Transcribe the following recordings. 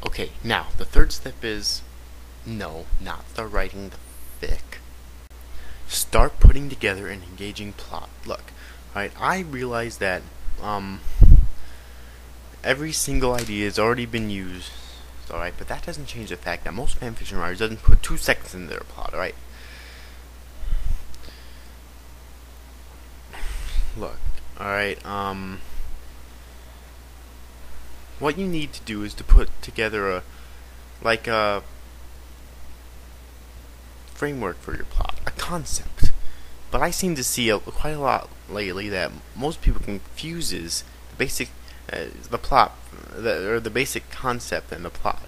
Okay, now the third step is no, not the writing the fic. Start putting together an engaging plot. Look, alright, I realize that um every single idea has already been used, alright, but that doesn't change the fact that most fanfiction writers doesn't put 2 seconds into their plot, alright? Look, alright, what you need to do is to put together a framework for your plot, a concept. But I seem to see quite a lot lately that most people confuses the basic, the plot, or the basic concept and the plot.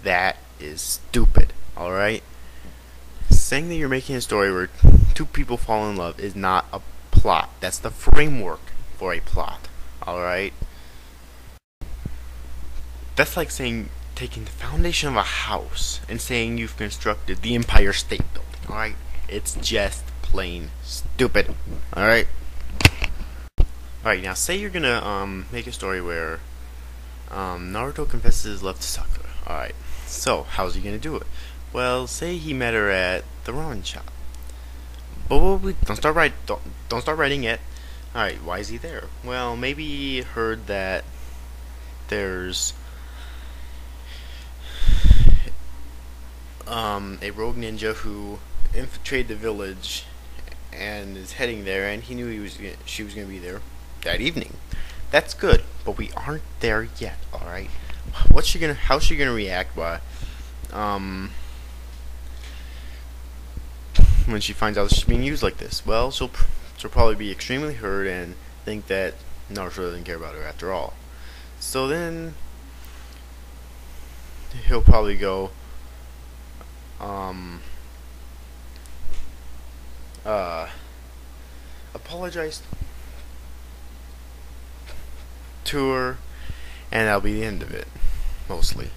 That is stupid. All right. Saying that you're making a story where 2 people fall in love is not a plot. That's the framework for a plot. All right. That's like saying taking the foundation of a house and saying you've constructed the Empire State Building. All right. It's just plain stupid. All right. Alright, now say you're gonna make a story where Naruto confesses his love to Sakura. Alright, so how's he gonna do it? Well, say he met her at the ramen shop. But don't start writing yet. Alright, why is he there? Well, maybe he heard that there's a rogue ninja who infiltrated the village and is heading there, and he knew she was gonna be there that evening. That's good, but we aren't there yet. All right. How's she gonna react? When she finds out that she's being used like this? Well, she'll probably be extremely hurt and think that Naruto doesn't care about her after all. So then he'll probably go, apologize to her, and that'll be the end of it, mostly.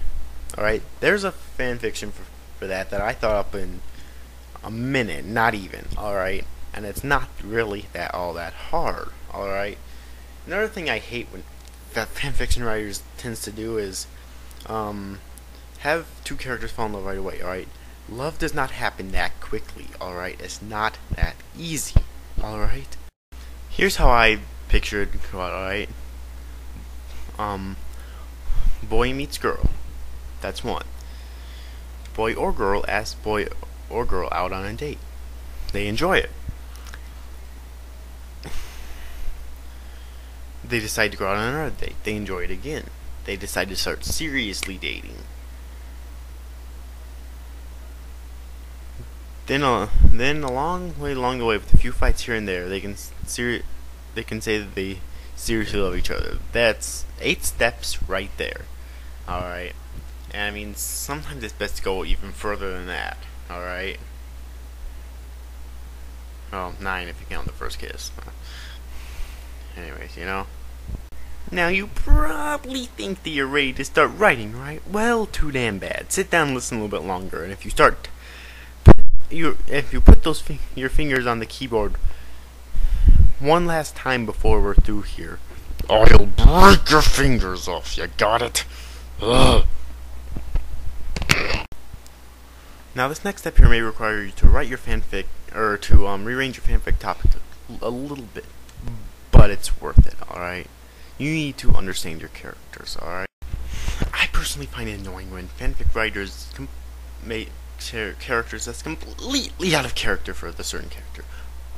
Alright, there's a fanfiction for that I thought up in a minute, not even, alright? And it's not really all that hard, alright? Another thing I hate when fanfiction writers tends to do is have 2 characters fall in love right away, alright? Love does not happen that quickly, alright? It's not that easy, alright? Here's how I pictured, alright? Boy meets girl. That's one. Boy or girl asks boy or girl out on a date. They enjoy it. They decide to go out on another date. They enjoy it again. They decide to start seriously dating. Then along the way, with a few fights here and there, they can say that they seriously love each other. That's 8 steps right there. Alright. And I mean, sometimes it's best to go even further than that. Alright. Well, 9 if you count the first kiss. Anyways, Now you probably think that you're ready to start writing, right? Well, too damn bad. Sit down and listen a little bit longer, and if you put your fingers on the keyboard one last time before we're through here, I'll break your fingers off. You got it? Ugh. Now, this next step here may require you to write your fanfic, or to rearrange your fanfic topic a little bit, but it's worth it. All right. You need to understand your characters. All right. I personally find it annoying when fanfic writers make characters that's completely out of character for the certain character.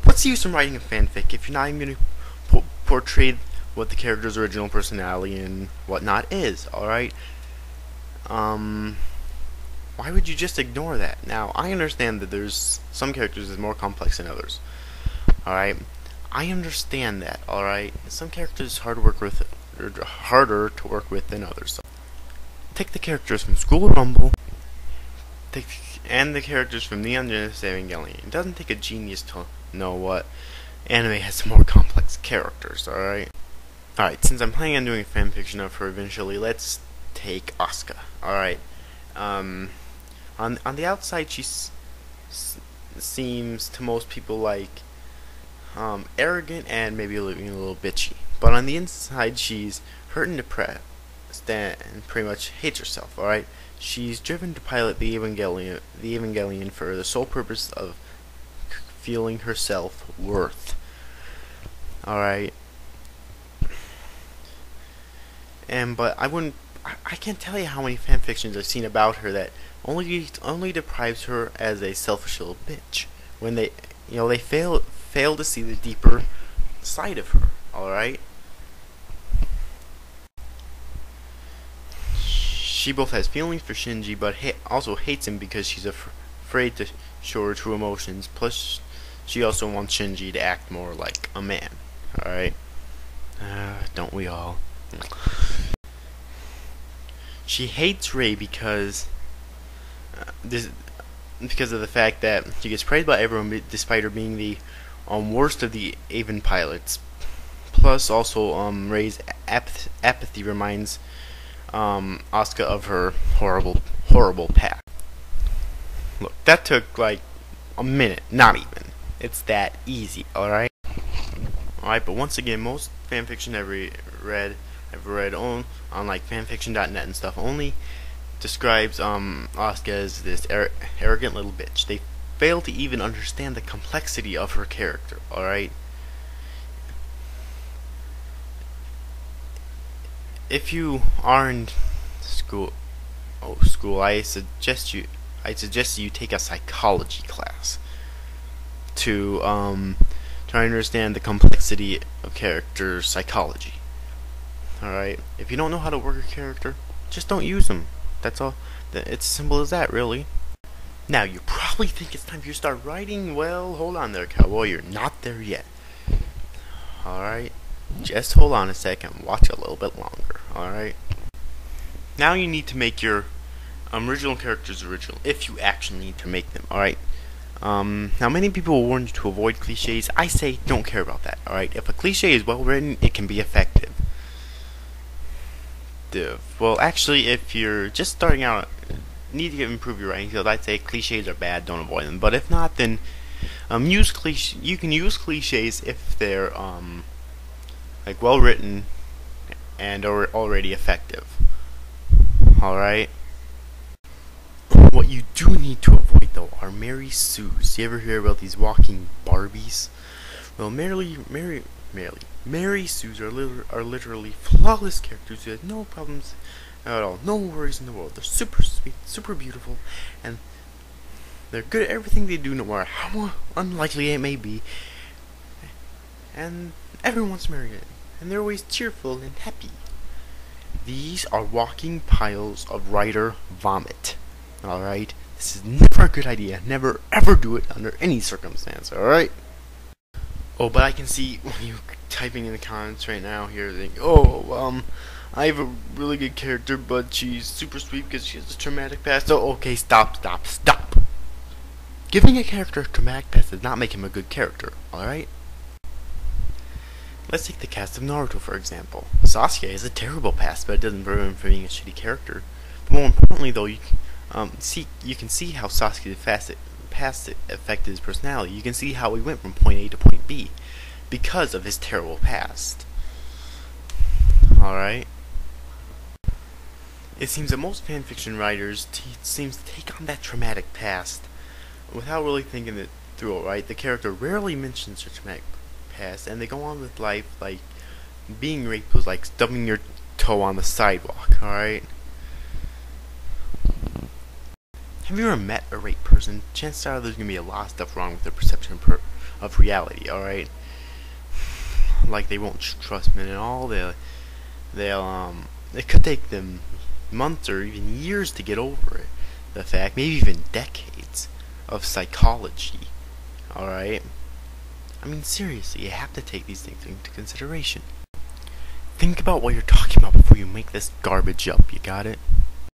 What's the use in writing a fanfic if you're not even going to portray what the character's original personality and whatnot is? Alright? Why would you just ignore that? Now, I understand that there's some characters that are more complex than others. Alright? I understand that, alright? Some characters are harder to work with than others. So, take the characters from School Rumble, and the characters from Neon Genesis Evangelion. It doesn't take a genius to know what anime has some more complex characters, alright? Alright, since I'm planning on doing a fanfiction of her eventually, let's take Asuka, alright? On the outside, she seems to most people like arrogant and maybe a little bitchy. But on the inside, she's hurt and depressed. and pretty much hates herself. All right, she's driven to pilot the Evangelion for the sole purpose of feeling her self-worth. All right, but I can't tell you how many fan fictions I've seen about her that only deprives her as a selfish little bitch when they fail to see the deeper side of her. All right. She both has feelings for Shinji, but also hates him because she's afraid to show her true emotions. Plus, she also wants Shinji to act more like a man. Alright? Don't we all? She hates Rei because of the fact that she gets praised by everyone despite her being the worst of the Aven pilots. Plus, also, Rei's apathy reminds Asuka of her horrible past. Look, that took like a minute, not even. It's that easy, alright? Alright, but once again, most fanfiction I've read on like fanfiction.net and stuff only describes Asuka as this arrogant little bitch. They fail to even understand the complexity of her character, alright? If you are in school, I suggest you take a psychology class to try and understand the complexity of character psychology. Alright? If you don't know how to work a character, just don't use them. That's all. It's as simple as that, really. Now, you probably think it's time for you to start writing. Well, hold on there, cowboy. You're not there yet. Alright? Just hold on a second and watch a little bit longer, alright? Now you need to make your original characters original, if you actually need to make them, alright? Now many people will warn you to avoid cliches. I say don't care about that, alright? If a cliche is well written, it can be effective. Well, actually, if you're just starting out, need to improve your writing skills, I'd say cliches are bad, don't avoid them. But if not, then you can use cliches if they're like well written and are already effective. Alright? What you do need to avoid though are Mary Sues. You ever hear about these walking Barbies? Well, Mary Sues are literally flawless characters who have no problems at all, no worries in the world. They're super sweet, super beautiful, and they're good at everything they do, no matter how unlikely it may be. And everyone wants to marry them, and they're always cheerful and happy. These are walking piles of writer vomit. Alright? This is never a good idea. Never ever do it under any circumstance, alright? Oh, but I can see you typing in the comments right now here, think, I have a really good character, but she's super sweet because she has a traumatic past. Oh, okay, stop. Giving a character a traumatic past does not make him a good character, alright? Let's take the cast of Naruto, for example. Sasuke has a terrible past, but it doesn't prevent him from being a shitty character. But more importantly, though, you can see how Sasuke's past affected his personality. You can see how he went from point A to point B because of his terrible past. Alright? It seems that most fanfiction writers seems to take on that traumatic past without really thinking it through, alright? The character rarely mentions her traumatic past, and they go on with life like being raped was like stubbing your toe on the sidewalk, alright? Have you ever met a raped person? Chances are there's gonna be a lot of stuff wrong with their perception of reality, alright? Like they won't trust men at all. It could take them months or even years to get over it. The fact, maybe even decades of psychology, alright? I mean, seriously, you have to take these things into consideration. Think about what you're talking about before you make this garbage up, you got it?